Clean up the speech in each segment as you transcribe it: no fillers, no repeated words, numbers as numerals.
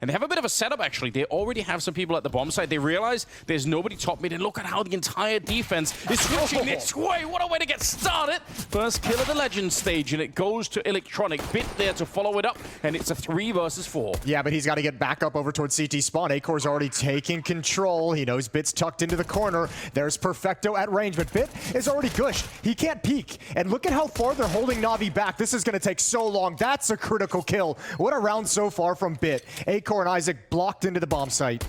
And they have a bit of a setup, actually. They already have some people at the bomb site. They realize there's nobody top mid, and look at how the entire defense is switching this way. What a way to get started. First kill of the Legend stage, and it goes to Electronic. Bit there to follow it up, and it's a 3 versus 4. Yeah, but he's got to get back up over towards CT spawn. Acor's already taking control. He knows Bit's tucked into the corner. There's Perfecto at range, but Bit is already gushed. He can't peek. And look at how far they're holding Navi back. This is going to take so long. That's a critical kill. What a round so far from Bit. Acor and Isaac blocked into the bomb site.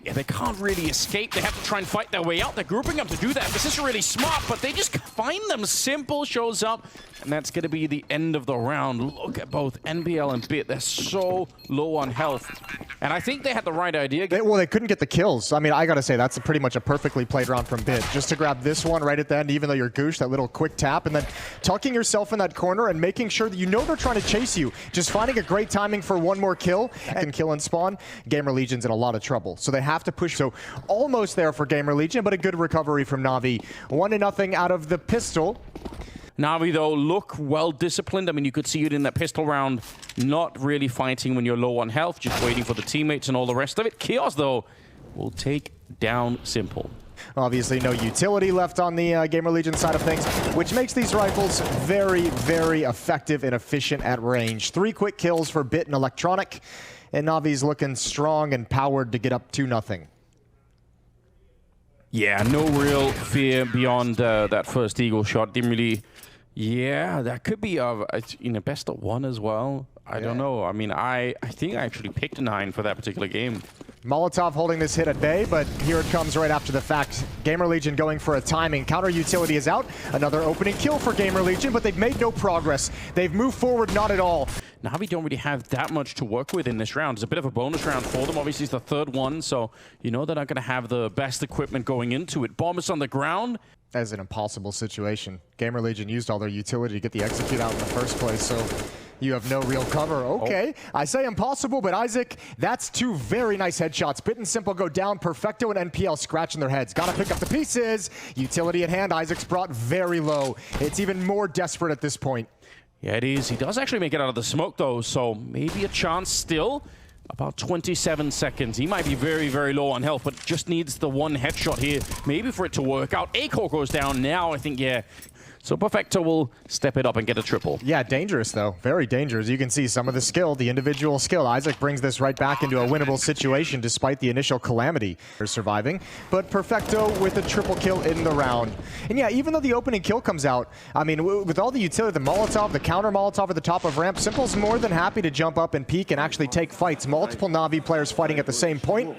Yeah, they can't really escape. They have to try and fight their way out. They're grouping up to do that. This is really smart, but they just find them. Simple shows up, and that's going to be the end of the round. Look at both NBL and Bit. They're so low on health. And I think they had the right idea. They couldn't get the kills. I mean, I got to say, that's pretty much a perfectly played round from Bit. Just to grab this one right at the end, even though you're goosh, that little quick tap, and then tucking yourself in that corner and making sure that you know they're trying to chase you. Just finding a great timing for one more kill and kill and spawn. GamerLegion's in a lot of trouble. So they have to push. So almost there for GamerLegion, but a good recovery from Navi. 1-0 out of the pistol. Navi, though, look well disciplined. I mean, you could see it in that pistol round. Not really fighting when you're low on health, just waiting for the teammates and all the rest of it. Chaos, though, will take down Simple. Obviously, no utility left on the GamerLegion side of things, which makes these rifles very, very effective and efficient at range. 3 quick kills for Bit and Electronic, and Navi's looking strong and powered to get up 2-0. Yeah, no real fear beyond that first Eagle shot. Didn't really... Yeah, that could be a best of 1 as well. I don't know. I mean, I think I actually picked a 9 for that particular game. Molotov holding this hit at bay, but here it comes right after the fact. GamerLegion going for a timing. Counter utility is out. Another opening kill for GamerLegion, but they've made no progress. They've moved forward not at all. Navi don't really have that much to work with in this round. It's a bit of a bonus round for them. Obviously, it's the 3rd one, so you know they're not going to have the best equipment going into it. Bomb is on the ground. As an impossible situation. GamerLegion used all their utility to get the execute out in the first place, so you have no real cover. Okay, I say impossible, but Isaac, that's 2 very nice headshots. Bit and Simple go down. Perfecto and NPL scratching their heads. Gotta pick up the pieces. Utility at hand. Isaac's brought very low. It's even more desperate at this point. Yeah, it is. He does actually make it out of the smoke, though, so maybe a chance still. About 27 seconds. He might be very, very low on health, but just needs the 1 headshot here, maybe for it to work out. Acor goes down now, I think, yeah. So Perfecto will step it up and get a triple. Yeah, dangerous, though. Very dangerous. You can see some of the skill, the individual skill. Isaac brings this right back into a winnable situation despite the initial calamity. They're surviving, but Perfecto with a triple kill in the round. And yeah, even though the opening kill comes out, I mean, with all the utility, the Molotov, the counter Molotov at the top of ramp, Simple's more than happy to jump up and peek and actually take fights. Multiple Navi players fighting at the same point,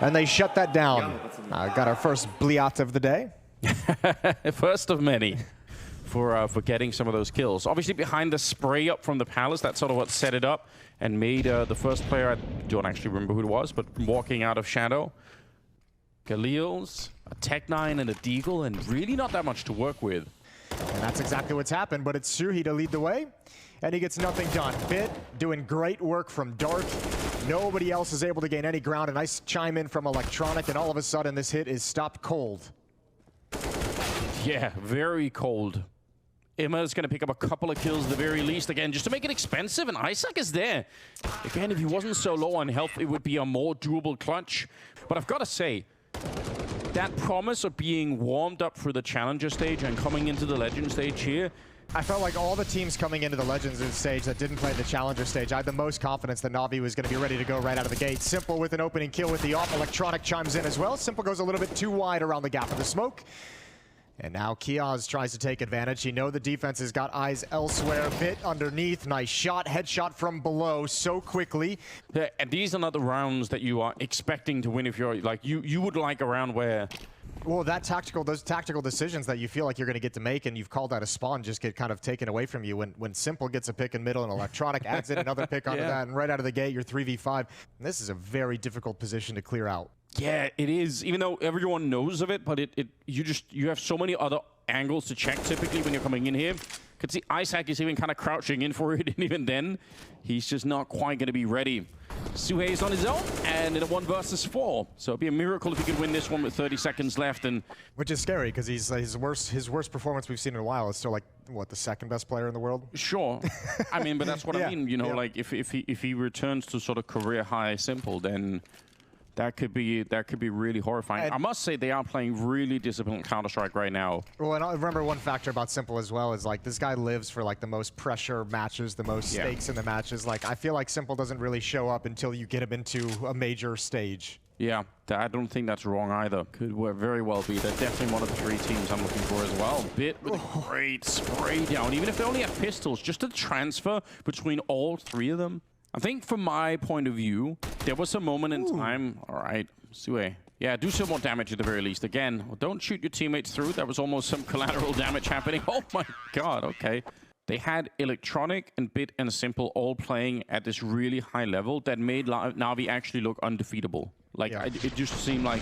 and they shut that down. Got our first Bliat of the day. First of many for getting some of those kills. Obviously behind the spray up from the Palace, that's sort of what set it up and made the first player, I don't actually remember who it was, but walking out of shadow. Galil's, a Tech-9 and a Deagle, and really not that much to work with. And that's exactly what's happened, but it's Suhi to lead the way, and he gets nothing done. Bit doing great work from Dark. Nobody else is able to gain any ground. A nice chime in from Electronic, and all of a sudden this hit is stopped cold. Yeah, very cold. Emma's going to pick up a couple of kills at the very least, again, just to make it expensive, and Isaac is there. Again, if he wasn't so low on health, it would be a more doable clutch. But I've got to say, that promise of being warmed up for the Challenger stage and coming into the Legend stage here, I felt like all the teams coming into the Legends stage that didn't play the Challenger stage, I had the most confidence that Navi was going to be ready to go right out of the gate. Simple with an opening kill with the off. Electronic chimes in as well. Simple goes a little bit too wide around the gap of the smoke. And now Kiaz tries to take advantage. You know the defense has got eyes elsewhere. Bit underneath. Nice shot. Headshot from below so quickly. Yeah, and these are not the rounds that you are expecting to win if you're like, you would like a round where... Well, those tactical decisions that you feel like you're going to get to make and you've called out a spawn just get kind of taken away from you when Simple gets a pick in middle and Electronic adds in another pick onto that, and right out of the gate you're 3v5. And this is a very difficult position to clear out. Yeah, it is. Even though everyone knows of it, but you have so many other angles to check typically when you're coming in here. Could see Isaac is even kind of crouching in for it, and even then, he's just not quite going to be ready. Suhei is on his own, and in a 1 versus 4. So it'd be a miracle if he could win this one with 30 seconds left. And which is scary because he's his worst performance we've seen in a while is still like what, the 2nd best player in the world. Sure, I mean, but that's what Yeah, I mean. You know, yeah. like if he returns to sort of career high Simple, then that could be really horrifying. And I must say they are playing really disciplined Counter-Strike right now. Well, and I remember one factor about Simple as well is like this guy lives for like the most pressure matches, the most stakes in the matches. Like I feel like Simple doesn't really show up until you get him into a major stage. Yeah, I don't think that's wrong either. Could very well be. They're definitely one of the 3 teams I'm looking for as well. Bit with a great spray down. Even if they only have pistols, just a transfer between all 3 of them. I think from my point of view, there was a moment in time. All right, Suhei. Yeah, do some more damage at the very least. Again, don't shoot your teammates through. That was almost some collateral damage happening. Oh my god, okay. They had Electronic and Bit and Simple all playing at this really high level that made Navi actually look undefeatable. Like, it just seemed like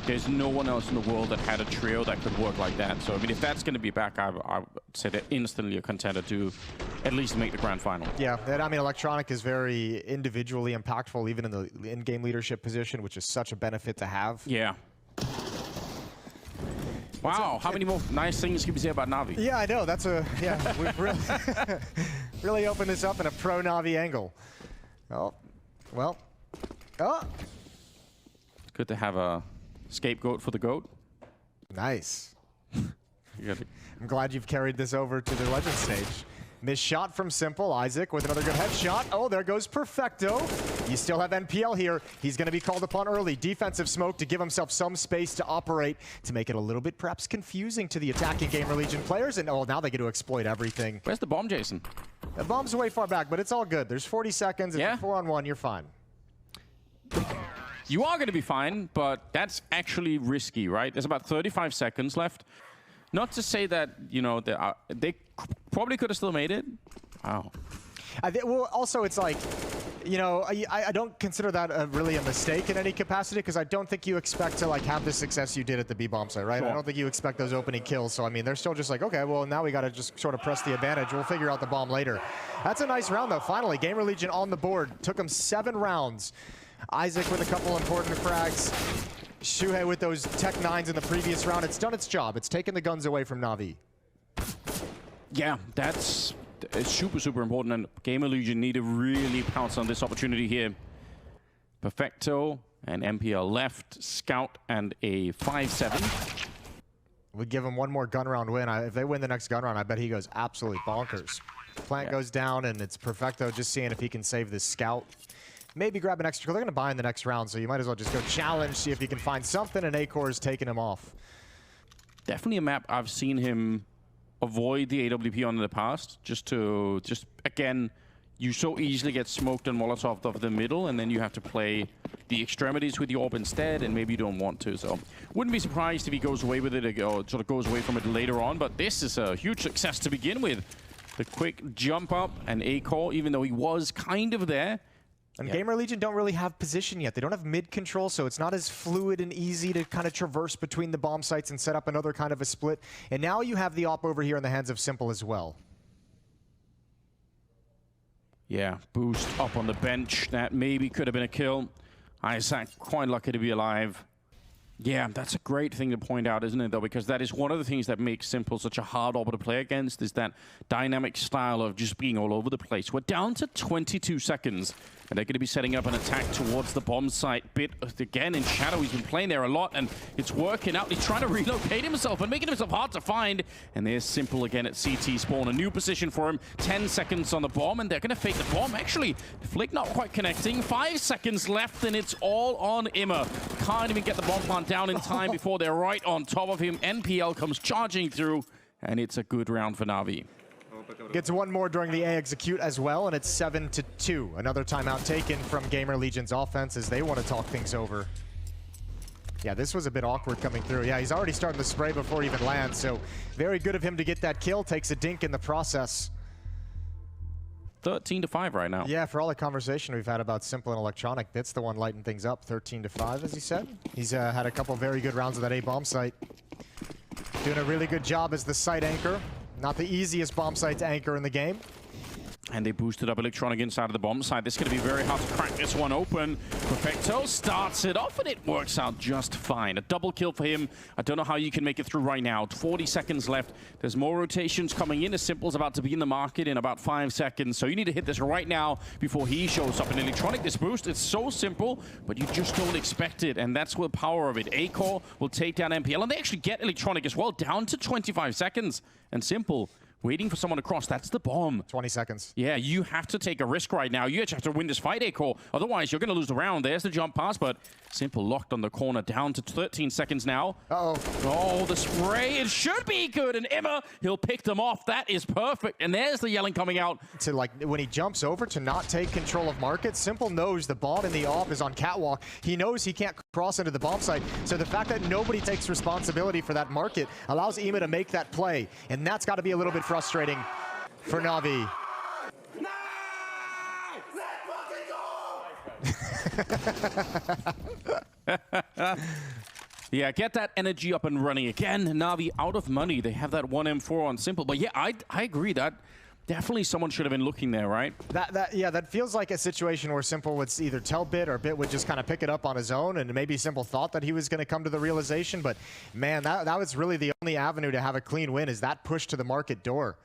there's no one else in the world that had a trio that could work like that. So, I mean, if that's going to be back, I would say they're instantly a contender to at least make the grand final. Yeah, and I mean, Electronic is very individually impactful, even in the in-game leadership position, which is such a benefit to have. Yeah. Wow, how many more nice things can we say about Navi? Yeah, I know. That's we've really, really opened this up in a pro-Navi angle. Oh, well. Oh. Good to have a scapegoat for the GOAT. Nice. I'm glad you've carried this over to the Legend stage. Missed shot from Simple. Isaac with another good headshot. Oh, there goes Perfecto. You still have NPL here. He's going to be called upon early. Defensive smoke to give himself some space to operate, to make it a little bit perhaps confusing to the attacking GamerLegion players. And oh, now they get to exploit everything. Where's the bomb, Jason? The bomb's way far back, but it's all good. There's 40 seconds. It's a 4-on-1. You're fine. You are going to be fine, but that's actually risky, right? There's about 35 seconds left. Not to say that, you know, they probably could have still made it. Wow. Well, also, it's like, you know, I don't consider that really a mistake in any capacity, because I don't think you expect to, like, have the success you did at the B-bomb site, right? Sure. I don't think you expect those opening kills. So, I mean, they're still just like, okay, well, now we got to just sort of press the advantage. We'll figure out the bomb later. That's a nice round, though. Finally, GamerLegion on the board. Took them 7 rounds. Isaac with a couple important frags. Suhei with those Tech 9s in the previous round. It's done its job. It's taken the guns away from Navi. Yeah, that's super, super important. And GamerLegion need to really pounce on this opportunity here. Perfecto and MPL left. Scout and a 5-7. We give him one more gun round win. If they win the next gun round, I bet he goes absolutely bonkers. Plant goes down, and it's Perfecto just seeing if he can save this Scout. Maybe grab an extra kill. They're going to buy in the next round, so you might as well just go challenge, see if you can find something, and Acor is taking him off. Definitely a map I've seen him avoid the AWP on in the past, just again, you so easily get smoked and Molotov off the middle, and then you have to play the extremities with the AWP instead, and maybe you don't want to. So wouldn't be surprised if he goes away with it or sort of goes away from it later on, but this is a huge success to begin with. The quick jump up and Acor, even though he was kind of there. And GamerLegion don't really have position yet. They don't have mid control, so it's not as fluid and easy to kind of traverse between the bomb sites and set up another kind of a split. And now you have the op over here in the hands of Simple as well. Yeah, boost up on the bench. That maybe could have been a kill. Isaac quite lucky to be alive. Yeah, that's a great thing to point out, isn't it, though? Because that is one of the things that makes Simple such a hard op to play against, is that dynamic style of just being all over the place. We're down to 22 seconds, and they're going to be setting up an attack towards the bomb site. Bit, again, in shadow. He's been playing there a lot, and it's working out. He's trying to relocate himself and making himself hard to find. And there's Simple again at CT spawn. A new position for him. 10 seconds on the bomb, and they're going to fake the bomb. Actually, Flick not quite connecting. 5 seconds left, and it's all on Immer. Can't even get the bomb plant down in time before they're right on top of him. NPL comes charging through, and it's a good round for Navi. Gets one more during the A execute as well, and it's 7-2. Another timeout taken from GamerLegion's offense as they want to talk things over. Yeah, this was a bit awkward coming through. Yeah, he's already starting to spray before he even lands, so very good of him to get that kill. Takes a dink in the process. 13-5 right now. Yeah, for all the conversation we've had about Simple and Electronic, Bit's the one lighting things up. 13-5, as he said. He's had a couple very good rounds of that A bomb site. Doing a really good job as the site anchor. Not the easiest bomb site to anchor in the game. And they boosted up Electronic inside of the bomb side. This is going to be very hard to crack this one open. Perfecto starts it off, and it works out just fine. A double kill for him. I don't know how you can make it through right now. 40 seconds left. There's more rotations coming in. As Simple's about to be in the market in about 5 seconds. So you need to hit this right now before he shows up. In Electronic, this boost, it's so simple, but you just don't expect it. And that's the power of it. A-Core will take down MPL, and they actually get Electronic as well, down to 25 seconds. And Simple waiting for someone to cross. That's the bomb. 20 seconds. Yeah, you have to take a risk right now. You actually have to win this fight, A-Core. Otherwise, you're going to lose the round. There's the jump pass, but Simple locked on the corner. Down to 13 seconds now. Uh-oh. Oh, the spray. It should be good. And Emma, he'll pick them off. That is perfect. And there's the yelling coming out. To like when he jumps over to not take control of market, Simple knows the bomb in the off is on catwalk. He knows he can't cross into the bomb site. So the fact that nobody takes responsibility for that market allows Ema to make that play. And that's got to be a little bit frustrating for Navi. Yeah, get that energy up and running again. Navi out of money. They have that 1M4 on Simple. But yeah, I agree that definitely someone should have been looking there, right? That feels like a situation where Simple would either tell Bit or Bit would just kind of pick it up on his own, and maybe Simple thought that he was going to come to the realization. But man, that was really the only avenue to have a clean win, is that push to the market door.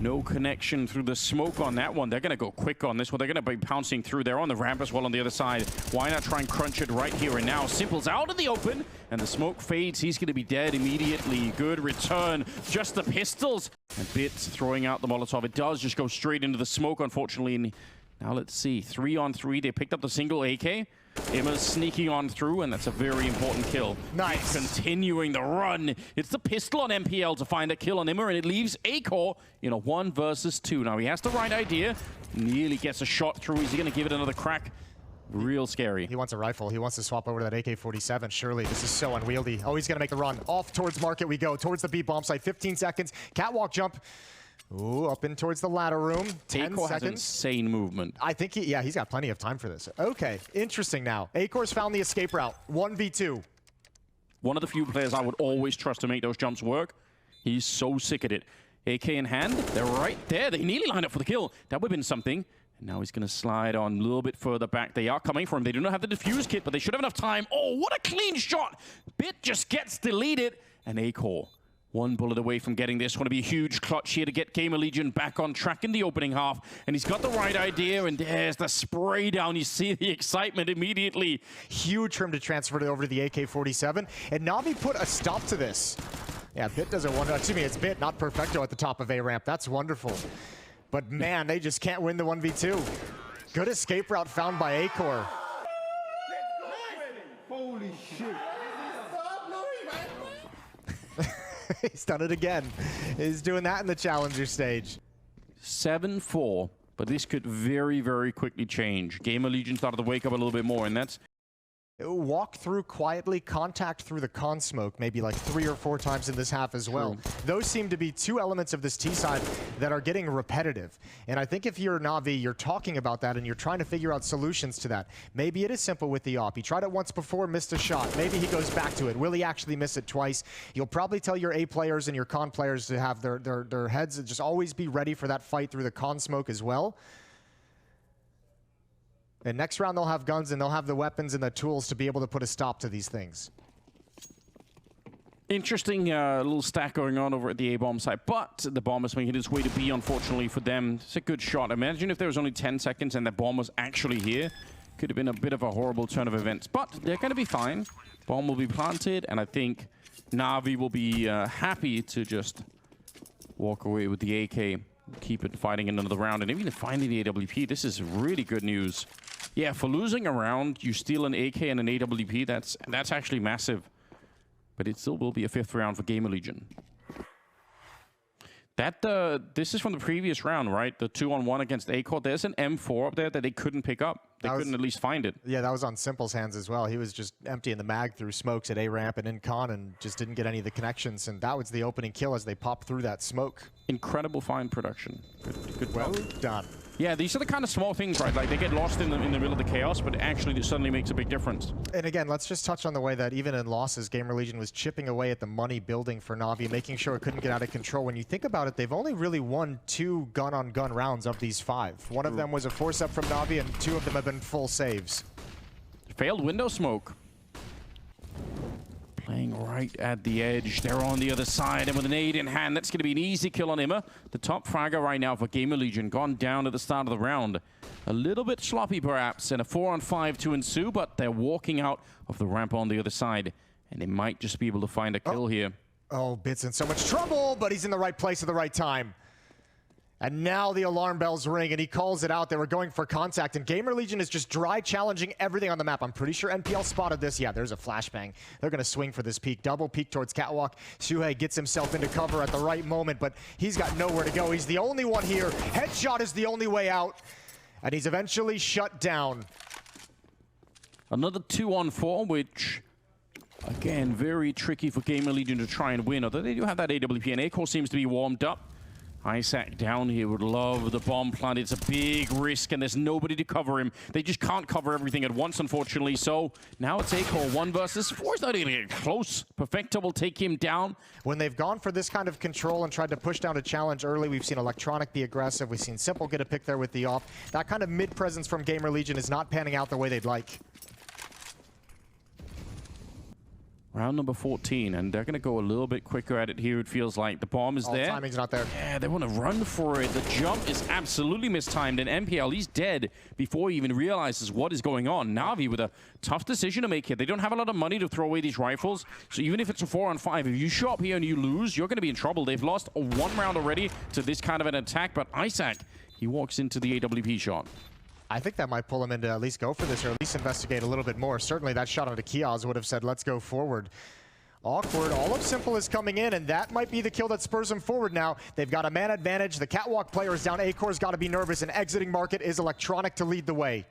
No connection through the smoke on that one. They're going to go quick on this one. They're going to be pouncing through. They're on the ramp as well on the other side. Why not try and crunch it right here and now? Simple's out in the open, and the smoke fades. He's going to be dead immediately. Good return. Just the pistols. And Bits throwing out the Molotov. It does just go straight into the smoke, unfortunately. And now let's see. 3-on-3. They picked up the single AK. Emma's sneaking on through, and that's a very important kill. Nice. Continuing the run. It's the pistol on MPL to find a kill on Emma, and it leaves A-Core in a 1 versus 2. Now, he has the right idea. Nearly gets a shot through. Is he going to give it another crack? Real scary. He wants a rifle. He wants to swap over to that AK-47. Surely, this is so unwieldy. Oh, he's going to make the run. Off towards market we go. Towards the B bomb site. 15 seconds. Catwalk jump. Ooh, up in towards the ladder room. 10 A-Core seconds. has insane movement. I think he's got plenty of time for this. Okay, interesting now. A-Core's found the escape route. 1v2. One of the few players I would always trust to make those jumps work. He's so sick at it. AK in hand. They're right there. They nearly lined up for the kill. That would have been something. And now he's going to slide on a little bit further back. They are coming for him. They do not have the defuse kit, but they should have enough time. Oh, what a clean shot. Bit just gets deleted. And A-Core, 1 bullet away from getting this. Want to be a huge clutch here to get GamerLegion back on track in the opening half. And he's got the right idea, and there's the spray down. You see the excitement immediately. Huge trim to transfer it over to the AK-47. And Navi put a stop to this. Yeah, Bit does a wonder. Excuse me, it's Bit, not Perfecto at the top of A-ramp. That's wonderful. But man, they just can't win the 1v2. Good escape route found by A-Core. Holy shit. He's done it again. He's doing that in the challenger stage. 7-4, but this could very, very quickly change. GamerLegion started to wake up a little bit more, and that's... Walk through quietly, contact through the con smoke, maybe like 3 or 4 times in this half as well. True. Those seem to be 2 elements of this T side that are getting repetitive. And I think if you're Navi, you're talking about that and you're trying to figure out solutions to that. Maybe it is simple with the op. He tried it once before, missed a shot. Maybe he goes back to it. Will he actually miss it twice? You'll probably tell your A players and your con players to have their heads and just always be ready for that fight through the con smoke as well. And next round they'll have guns and they'll have the weapons and the tools to be able to put a stop to these things. Interesting little stack going on over at the A-bomb site, but the bomb is making its way to B, unfortunately for them. It's a good shot. Imagine if there was only 10 seconds and the bomb was actually here. Could have been a bit of a horrible turn of events, but they're going to be fine. Bomb will be planted, and I think Navi will be happy to just walk away with the AK. Keep it fighting another round, and even finding the AWP, this is really good news. Yeah, for losing a round, you steal an AK and an AWP, that's actually massive. But it still will be a 5th round for GamerLegion. This is from the previous round, right? The 2-on-1 against A-Core. There's an M4 up there that they couldn't pick up. They couldn't at least find it. Yeah, that was on Simple's hands as well. He was just emptying the mag through smokes at A-ramp and in con and just didn't get any of the connections. And that was the opening kill as they popped through that smoke. Incredible fine production. Good well done. Yeah, these are the kind of small things, right? Like, they get lost in the middle of the chaos, but actually it suddenly makes a big difference. And again, let's just touch on the way that even in losses, GamerLegion was chipping away at the money building for Navi, making sure it couldn't get out of control. When you think about it, they've only really won 2 gun-on-gun rounds of these 5. One of them was a force-up from Navi, and 2 of them have been full saves. Failed window smoke. Playing right at the edge. They're on the other side, and with an aid in hand, that's going to be an easy kill on Imma. The top fragger right now for GamerLegion, gone down at the start of the round. A little bit sloppy, perhaps, and a 4-on-5 to ensue, but they're walking out of the ramp on the other side, and they might just be able to find a kill here. Oh, Bit's in so much trouble, but he's in the right place at the right time. And now the alarm bells ring, and he calls it out. They were going for contact, and GamerLegion is just dry challenging everything on the map. I'm pretty sure NPL spotted this. Yeah, there's a flashbang. They're going to swing for this peek. Double peek towards Catwalk. Suhei gets himself into cover at the right moment, but he's got nowhere to go. He's the only one here. Headshot is the only way out, and he's eventually shut down. Another 2-on-4, which, again, very tricky for GamerLegion to try and win. Although they do have that AWP, and A-Core seems to be warmed up. Isaac down here would love the bomb plant. It's a big risk, and there's nobody to cover him. They just can't cover everything at once, unfortunately. So now it's A-Core 1 versus 4. It's not even close. Perfecto will take him down. When they've gone for this kind of control and tried to push down a challenge early, we've seen Electronic be aggressive. We've seen Simple get a pick there with the off. That kind of mid-presence from GamerLegion is not panning out the way they'd like. Round number 14, and they're going to go a little bit quicker at it here, it feels like. The bomb is there. Timing's not there. Yeah, they want to run for it. The jump is absolutely mistimed, and MPL, he's dead before he even realizes what is going on. Navi with a tough decision to make here. They don't have a lot of money to throw away these rifles, so even if it's a 4-on-5, if you show up here and you lose, you're going to be in trouble. They've lost 1 round already to this kind of an attack, but Isaac, he walks into the AWP shot. I think that might pull him into at least go for this, or at least investigate a little bit more. Certainly that shot onto Kiosk would have said, let's go forward. Awkward. All of Simple is coming in, and that might be the kill that spurs him forward now. They've got a man advantage. The Catwalk player is down. A-Core's got to be nervous, and exiting market is Electronic to lead the way.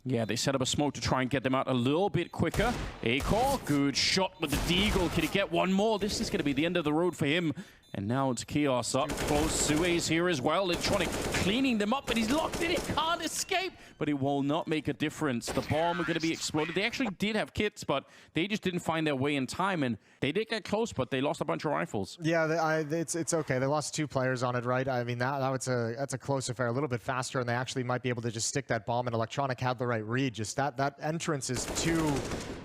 Yeah, they set up a smoke to try and get them out a little bit quicker. A-Core, good shot with the Deagle. Can he get one more? This is going to be the end of the road for him. And now it's Kiosk up close. Sue's here as well. Electronic cleaning them up, but he's locked in. He can't escape. But it will not make a difference. The bomb are going to be exploded. They actually did have kits, but they just didn't find their way in time. And they did get close, but they lost a bunch of rifles. Yeah, it's okay. They lost 2 players on it, right? I mean, that's a close affair. A little bit faster, and they actually might be able to just stick that bomb. And Electronic had the right read. Just that entrance is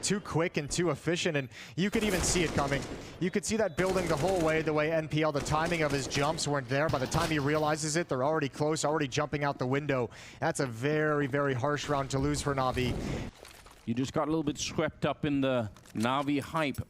too quick and too efficient, and you could even see it coming. You could see that building the whole way, the way NPL, the timing of his jumps weren't there. By the time he realizes it, they're already close, already jumping out the window. That's a very, very harsh round to lose for Navi. You just got a little bit swept up in the Navi hype.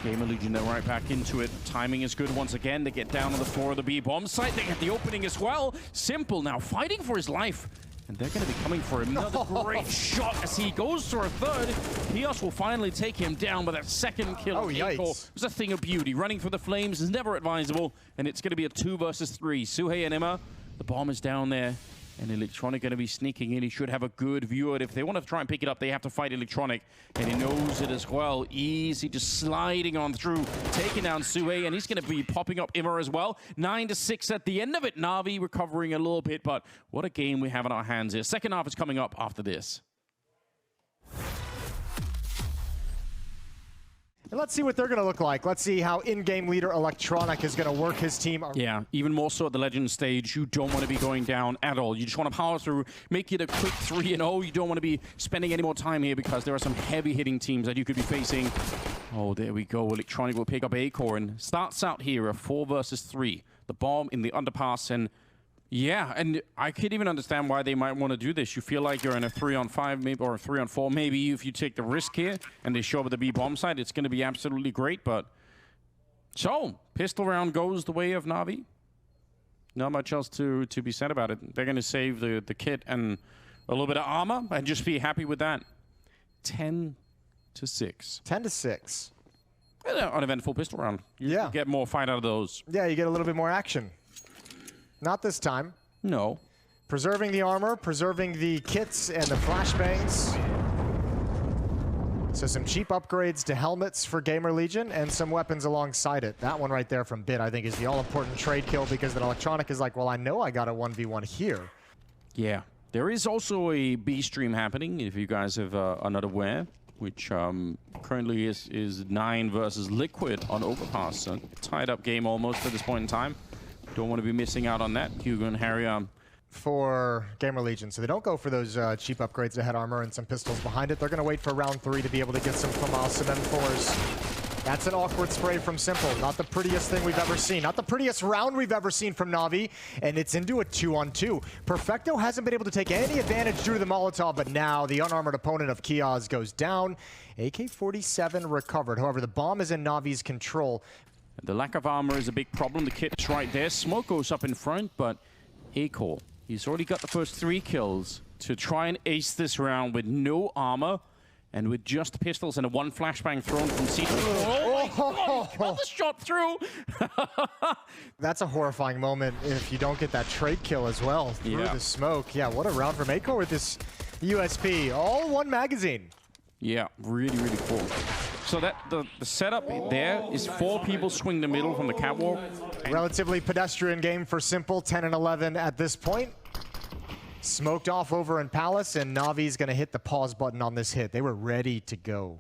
GamerLegion, they're right back into it. Timing is good once again. They get down on the floor of the B bomb site. They get the opening as well. Simple now fighting for his life. And they're going to be coming for another great shot as he goes for a third. Kiosk will finally take him down, but that second kill was a thing of beauty. Running for the flames is never advisable, and it's going to be a 2 versus 3. Suhei and Imma, the bomb is down there, and Electronic going to be sneaking in. He should have a good view of it. If they want to try and pick it up, they have to fight Electronic, and he knows it as well. Easy, just sliding on through, taking down Suhei, and he's going to be popping up Imma as well. 9-6 at the end of it. Navi recovering a little bit, but what a game we have in our hands here. Second half is coming up after this. And let's see what they're going to look like. Let's see how in-game leader Electronic is going to work his team. Yeah, even more so at the Legend stage. You don't want to be going down at all. You just want to power through, make it a quick 3-0. You don't want to be spending any more time here because there are some heavy-hitting teams that you could be facing. Oh, there we go. Electronic will pick up A-Core and starts out here a 4 versus 3. The bomb in the underpass, and yeah, and I could even understand why they might want to do this. You feel like you're in a 3-on-5 maybe, or a 3-on-4 maybe. If you take the risk here and they show up at the B bomb site, it's going to be absolutely great. But so pistol round goes the way of Navi. Not much else to be said about it. They're going to save the kit and a little bit of armor and just be happy with that. 10-6. 10-6. An uneventful pistol round. You get more fight out of those. Yeah, you get a little bit more action. Not this time. No. Preserving the armor, preserving the kits and the flashbangs. So some cheap upgrades to helmets for GamerLegion and some weapons alongside it. That one right there from Bit, I think, is the all-important trade kill because the Electronic is like, well, I know I got a 1v1 here. Yeah. There is also a B stream happening, if you guys have, are not aware, which currently is 9 versus Liquid on Overpass. So tied up game almost at this point in time. Don't want to be missing out on that. Hugo and Harry for GamerLegion. So they don't go for those cheap upgrades to head armor and some pistols behind it. They're going to wait for round 3 to be able to get some FAMAS, some M4s. That's an awkward spray from Simple. Not the prettiest thing we've ever seen. Not the prettiest round we've ever seen from Navi. And it's into a 2-on-2. Perfecto hasn't been able to take any advantage due to the Molotov, but now the unarmored opponent of Kiaz goes down. AK-47 recovered. However, the bomb is in Navi's control. The lack of armor is a big problem. The kit's right there. Smoke goes up in front, but Acor, he's already got the first 3 kills to try and ace this round with no armor and with just pistols and a 1 flashbang thrown from C2. Oh my God, he got the shot through. That's a horrifying moment if you don't get that trade kill as well through the smoke. Yeah, what a round from Acor with this USP. All 1 magazine. Yeah, really, really cool. So that the setup there is 4 people swing the middle from the catwalk. Relatively pedestrian game for Simple, 10 and 11 at this point. Smoked off over in Palace, and Navi's going to hit the pause button on this hit. They were ready to go.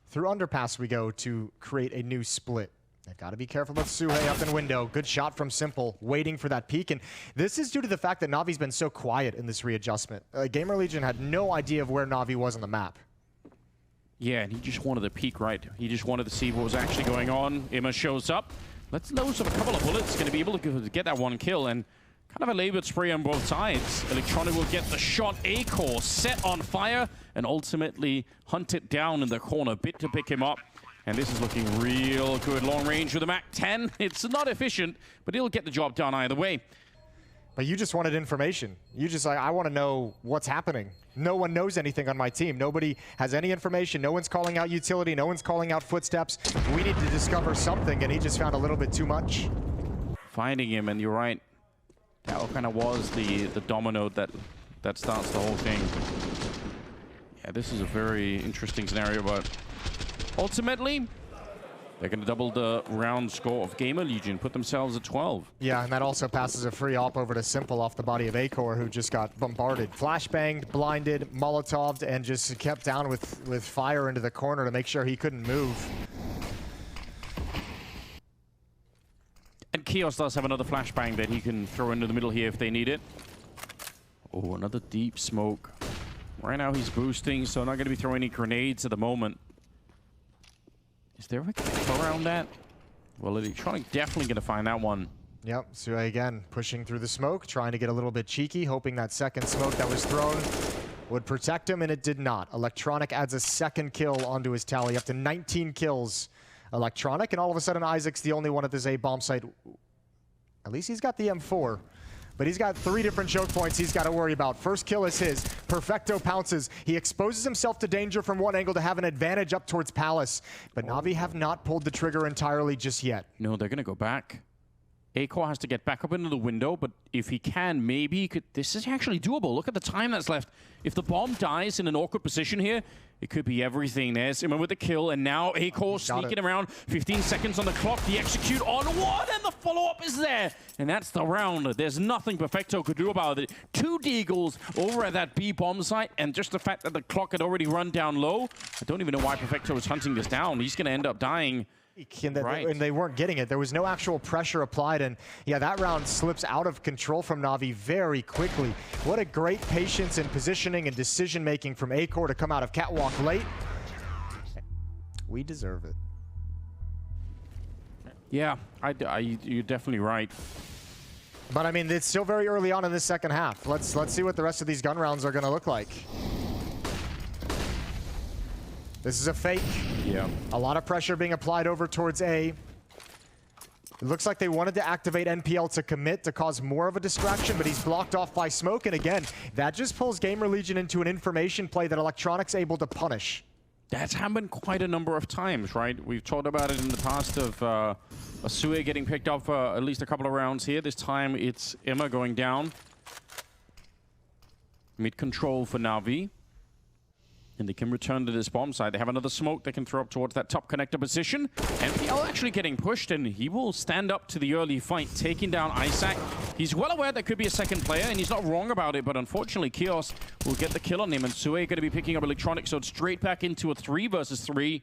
Through Underpass we go to create a new split. They've got to be careful about Suhei up in window. Good shot from Simple, waiting for that peek. And this is due to the fact that Navi's been so quiet in this readjustment. GamerLegion had no idea of where Navi was on the map. Yeah, and he just wanted to peek, right? He just wanted to see what was actually going on. Emma shows up. Let's load up a couple of bullets. Going to be able to get that 1 kill. And kind of a labored spray on both sides. Electronic will get the shot. Acor set on fire and ultimately hunted down in the corner. Bit to pick him up. And this is looking real good. Long range with a MAC-10. It's not efficient, but he'll get the job done either way. But you just wanted information. You just like, I want to know what's happening. No one knows anything on my team. Nobody has any information. No one's calling out utility. No one's calling out footsteps. We need to discover something, and he just found a little bit too much. Finding him, and you're right. That kind of was the domino that starts the whole thing. Yeah, this is a very interesting scenario, but ultimately, they're going to double the round score of GamerLegion, put themselves at 12. Yeah, and that also passes a free op over to Simple off the body of Acor, who just got bombarded. Flashbanged, blinded, Molotoved, and just kept down with fire into the corner to make sure he couldn't move. And Kios does have another flashbang that he can throw into the middle here if they need it. Oh, another deep smoke. Right now he's boosting, so not going to be throwing any grenades at the moment. Is there a kill around that? Well, Electronic definitely going to find that one. Yep, Suhei again pushing through the smoke, trying to get a little bit cheeky, hoping that second smoke that was thrown would protect him, and it did not. Electronic adds a 2nd kill onto his tally, up to 19 kills. Electronic, and all of a sudden Isaac's the only one at this A bomb site. At least he's got the M4. But he's got 3 different choke points he's got to worry about. First kill is his. Perfecto pounces. He exposes himself to danger from one angle to have an advantage up towards Palace. But Navi have not pulled the trigger entirely just yet. No, they're going to go back. Acor has to get back up into the window, but if he can, maybe he could... This is actually doable. Look at the time that's left. If the bomb dies in an awkward position here, it could be everything. There's him with the kill, and now Acor sneaking around. 15 seconds on the clock. The execute on 1, and the follow-up is there. And that's the round. There's nothing Perfecto could do about it. 2 deagles over at that B bomb site, and just the fact that the clock had already run down low. I don't even know why Perfecto was hunting this down. He's going to end up dying. And they weren't getting it. There was no actual pressure applied, and yeah, that round slips out of control from Navi very quickly. What a great patience and positioning and decision making from Acor to come out of catwalk late. We deserve it. Yeah, you're definitely right. But I mean, it's still very early on in this second half. Let's see what the rest of these gun rounds are going to look like. This is a fake. Yeah. A lot of pressure being applied over towards A. It looks like they wanted to activate NPL to commit to cause more of a distraction, but he's blocked off by smoke. And again, that just pulls GamerLegion into an information play that Electronic's able to punish. That's happened quite a number of times, right? We've talked about it in the past of Suhei getting picked up for at least a couple of rounds here. This time it's Emma going down. Mid control for Navi. And they can return to this bomb site. They have another smoke they can throw up towards that top connector position. NPL actually getting pushed, and he will stand up to the early fight, taking down Isaac. He's well aware there could be a second player, and he's not wrong about it, but unfortunately, Chaos will get the kill on him, and Sue going to be picking up Electronic, so it's straight back into a 3 versus 3,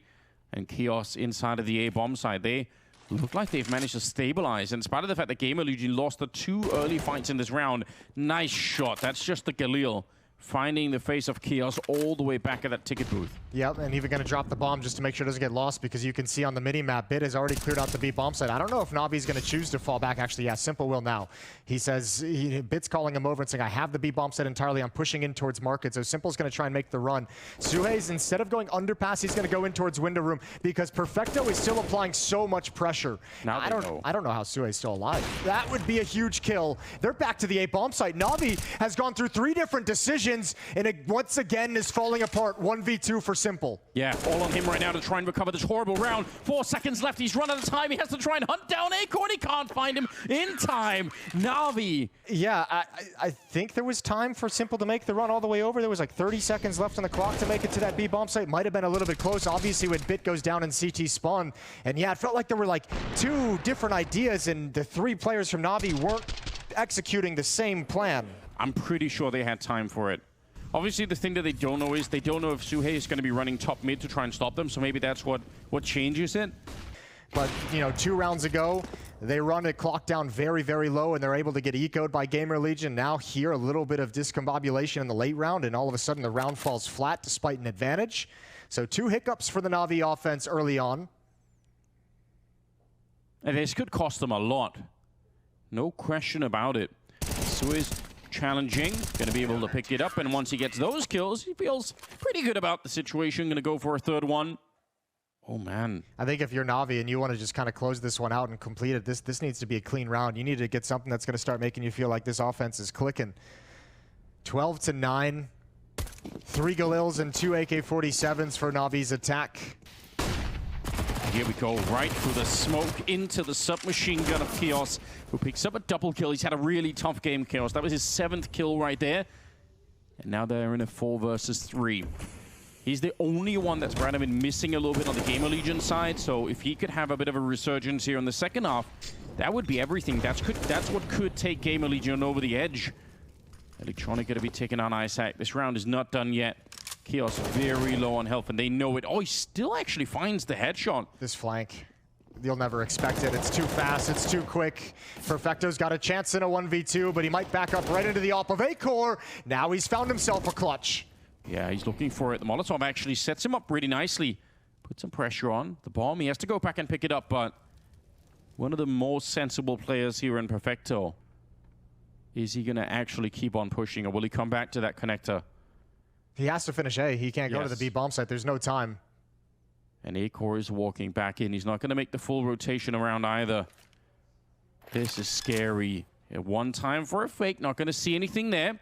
and Chaos inside of the A bomb site. They look like they've managed to stabilize, in spite of the fact that GamerLegion lost the 2 early fights in this round. Nice shot. That's just the Galil finding the face of Chaos all the way back at that ticket booth. Yep, and even going to drop the bomb just to make sure it doesn't get lost, because you can see on the mini-map, Bit has already cleared out the B bomb site. I don't know if Navi's going to choose to fall back. Actually, yeah, Simple will now. He says, Bit's calling him over and saying, I have the B bomb set entirely. I'm pushing in towards market. So Simple's going to try and make the run. Suhei's, instead of going underpass, he's going to go in towards window room, because Perfecto is still applying so much pressure. Now I don't know how Suhei's still alive. That would be a huge kill. They're back to the A bomb site. Navi has gone through 3 different decisions, and it once again is falling apart. 1v2 for Simple. Yeah, all on him right now to try and recover this horrible round. 4 seconds left. He's run out of time. He has to try and hunt down Acorn. He can't find him in time. Navi. Yeah, I think there was time for Simple to make the run all the way over. There was like 30 seconds left on the clock to make it to that B bomb site. Might have been a little bit close, obviously, when Bit goes down in CT spawn. And yeah, it felt like there were like 2 different ideas, and the 3 players from Navi weren't executing the same plan. I'm pretty sure they had time for it. Obviously, the thing that they don't know is they don't know if Suhei is going to be running top mid to try and stop them, so maybe that's what changes it. But, you know, 2 rounds ago, they run the clock down very, very low, and they're able to get ecoed by GamerLegion. Now here, a little bit of discombobulation in the late round, and all of a sudden the round falls flat despite an advantage. So 2 hiccups for the Navi offense early on. And this could cost them a lot. No question about it. Suhei's challenging, going to be able to pick it up, and once he gets those kills, he feels pretty good about the situation. Going to go for a 3rd one. Oh man. I think if you're Navi and you want to just kind of close this one out and complete it, this needs to be a clean round. You need to get something that's going to start making you feel like this offense is clicking. 12-9, 3 Galils and 2 AK-47s for Navi's attack. Here we go, right through the smoke into the submachine gun of Chaos, who picks up a double kill. He's had a really tough game, Chaos. That was his 7th kill right there. And now they're in a 4 versus 3. He's the only one that's kind of been missing a little bit on the GamerLegion side, so if he could have a bit of a resurgence here in the second half, that would be everything. That's what could take GamerLegion over the edge. Electronic going to be taking on Isaac. This round is not done yet. Chaos very low on health, and they know it. Oh, he still actually finds the headshot. This flank, you'll never expect it. It's too fast, it's too quick. Perfecto's got a chance in a 1v2, but he might back up right into the op of Acor. Now he's found himself a clutch. Yeah, he's looking for it. The Molotov actually sets him up really nicely. Put some pressure on the bomb. He has to go back and pick it up, but one of the more sensible players here in Perfecto. Is he going to actually keep on pushing, or will he come back to that connector? He has to finish A. He can't go to the B bomb site. There's no time. And Acor is walking back in. He's not going to make the full rotation around either. This is scary. One time for a fake. Not going to see anything there.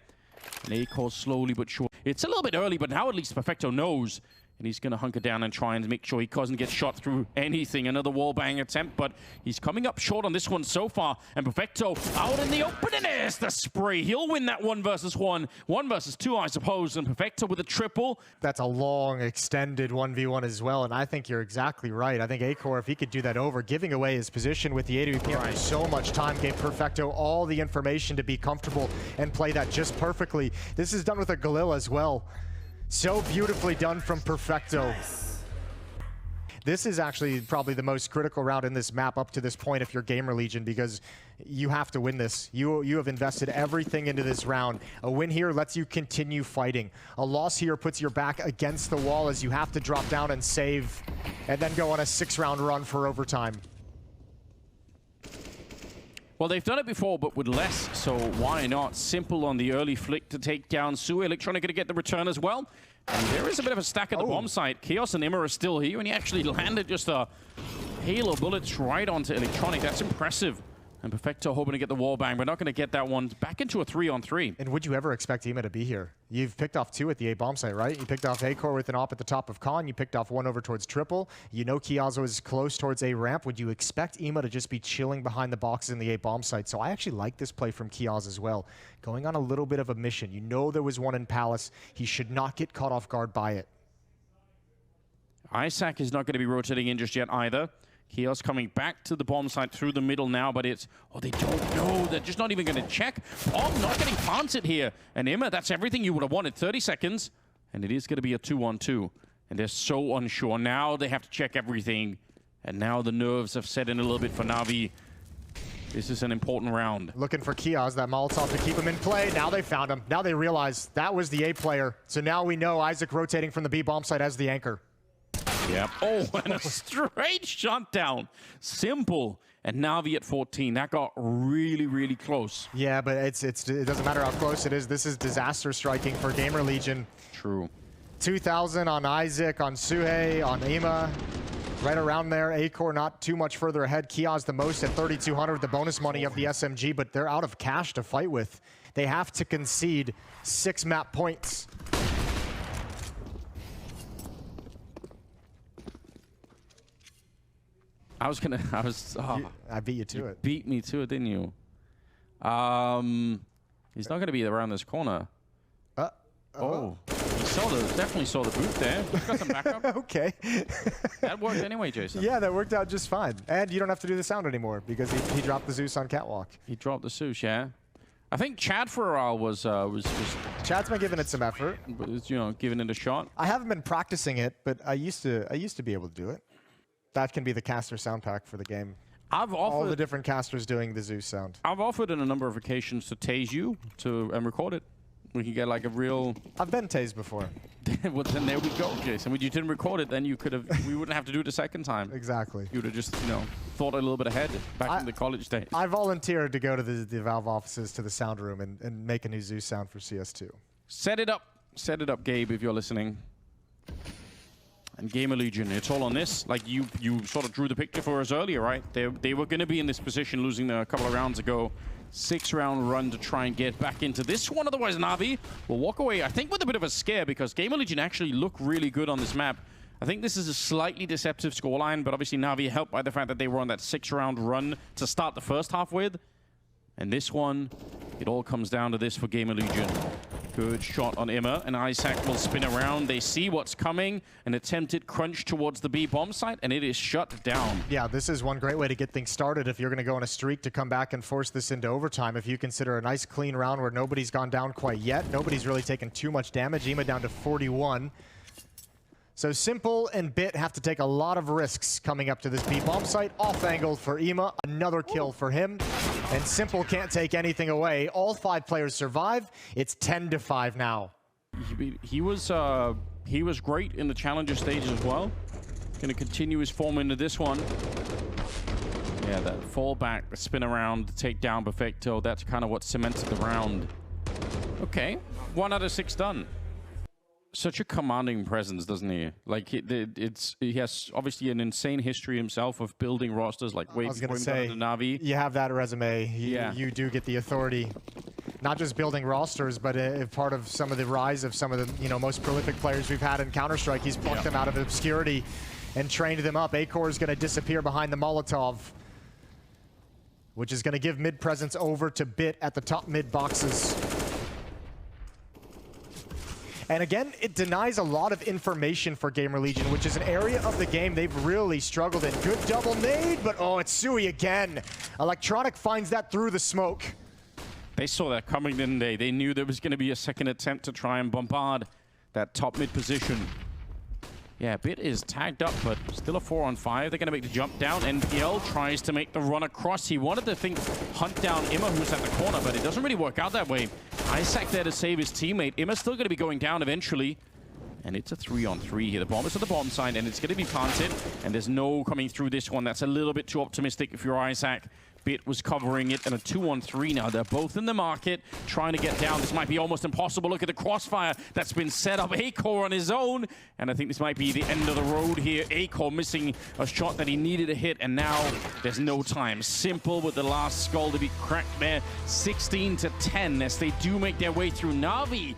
And Acor slowly but surely. It's a little bit early, but now at least Perfecto knows. And he's going to hunker down and try and make sure he doesn't get shot through anything. Another wallbang attempt, but he's coming up short on this one so far. And Perfecto out in the open, and there's the spray. He'll win that 1 versus 1. 1 versus 2, I suppose. And Perfecto with a triple. That's a long, extended 1v1 as well, and I think you're exactly right. I think Acor, if he could do that over, giving away his position with the AWP for so much time, gave Perfecto all the information to be comfortable and play that just perfectly. This is done with a Galil as well. So beautifully done from Perfecto. Nice. This is actually probably the most critical round in this map up to this point if you're GamerLegion, because you have to win this. You have invested everything into this round. A win here lets you continue fighting. A loss here puts your back against the wall as you have to drop down and save, and then go on a 6-round run for overtime. Well, they've done it before, but with less, so why not? Simple on the early flick to take down Sue. Electronic going to get the return as well. And there is a bit of a stack at the bomb site. Chaos and Immer are still here, and he actually landed just a hail of bullets right onto Electronic. That's impressive. And Perfecto hoping to get the wall bang, but not going to get that one. Back into a 3-on-3. And would you ever expect Ima to be here? You've picked off 2 at the A bomb site, right? You picked off Acor with an op at the top of Con. You picked off 1 over towards Triple. You know Kiazo is close towards A ramp. Would you expect Ima to just be chilling behind the boxes in the A bomb site? So I actually like this play from Kiaz as well. Going on a little bit of a mission. You know there was one in Palace. He should not get caught off guard by it. Isaac is not going to be rotating in just yet either. Chaos coming back to the bomb site through the middle now, but it's... Oh, they don't know. They're just not even going to check. Bomb not getting planted here. And Imma, that's everything you would have wanted. 30 seconds. And it is going to be a 2-on-2. And they're so unsure. Now they have to check everything. And now the nerves have set in a little bit for Navi. This is an important round. Looking for Kiaz, that Molotov to keep him in play. Now they found him. Now they realize that was the A player. So now we know Isaac rotating from the B bomb site as the anchor. Yep. Oh, and a straight shutdown. Simple. And Navi at 14. That got really, really close. Yeah, but it doesn't matter how close it is. This is disaster striking for GamerLegion. True. 2,000 on Isaac, on Suhei, on Imma. Right around there. Acor not too much further ahead. Kiaz the most at 3,200 with the bonus money of the SMG, but they're out of cash to fight with. They have to concede 6 map points. I beat you to it. Beat me to it, didn't you? He's not going to be around this corner. Oh. He definitely saw the boot there. He's got some backup. Okay. That worked anyway, Jason. Yeah, that worked out just fine. And you don't have to do the sound anymore because he dropped the Zeus on catwalk. He dropped the Zeus, yeah. I think Chad for a while was Chad's been giving it some effort. You know, giving it a shot. I haven't been practicing it, but I used to be able to do it. That can be the caster sound pack for the game. I've offered all the different casters doing the Zeus sound. I've offered on a number of occasions to tase you and record it. We can get like a real... I've been tased before. Well, then there we go, Jason. When you didn't record it, then you could have... we wouldn't have to do it a second time. Exactly. You would have just, you know, thought a little bit ahead back in the college days. I volunteered to go to the Valve offices to the sound room and make a new Zeus sound for CS2. Set it up. Set it up, Gabe, if you're listening. And GamerLegion, it's all on this. Like, you sort of drew the picture for us earlier, right? They were going to be in this position, losing a couple of rounds ago. 6-round run to try and get back into this one. Otherwise, Navi will walk away, I think, with a bit of a scare because GamerLegion actually look really good on this map. I think this is a slightly deceptive scoreline, but obviously Navi helped by the fact that they were on that 6-round run to start the first half with. And this one, it all comes down to this for GamerLegion. Good shot on Imma, and Isaac will spin around. They see what's coming, an attempted crunch towards the B bomb site, and it is shut down. Yeah, this is one great way to get things started if you're going to go on a streak to come back and force this into overtime. If you consider a nice clean round where nobody's gone down quite yet, nobody's really taken too much damage. Imma down to 41. So Simple and Bit have to take a lot of risks coming up to this B bomb site. Off angle for Imma, another kill for him. And Simple can't take anything away. All 5 players survive. It's 10-5 now. He was great in the challenger stage as well. Going to continue his form into this one. Yeah, that fall back, the spin around, the takedown perfecto. That's kind of what cemented the round. Okay, 1 out of 6 done. Such a commanding presence, doesn't he? Like, he has obviously an insane history himself of building rosters, like way before he got into Navi. You have that resume. You do get the authority. Not just building rosters, but part of some of the rise of some of the most prolific players we've had in Counter-Strike. He's plucked them out of obscurity and trained them up. Acor is going to disappear behind the Molotov, which is going to give mid presence over to Bit at the top mid boxes. And again, it denies a lot of information for GamerLegion, which is an area of the game they've really struggled in. Good double nade, but oh, it's Sui again. Electronic finds that through the smoke. They saw that coming, didn't they? They knew there was going to be a second attempt to try and bombard that top mid position. Yeah, Bit is tagged up, but still a 4-on-5. They're going to make the jump down. NPL tries to make the run across. He wanted to hunt down Imma, who's at the corner, but it doesn't really work out that way. Isaac there to save his teammate. Imma's still going to be going down eventually. And it's a 3-on-3 here. The bomb is at the bomb side, and it's going to be planted. And there's no coming through this one. That's a little bit too optimistic if you're Isaac. Bit was covering it, and a 2-on-3 now. They're both in the market, trying to get down. This might be almost impossible. Look at the crossfire that's been set up. Acor on his own, and I think this might be the end of the road here. Acor missing a shot that he needed to hit, and now there's no time. Simple with the last skull to be cracked there. 16-10 as they do make their way through. Navi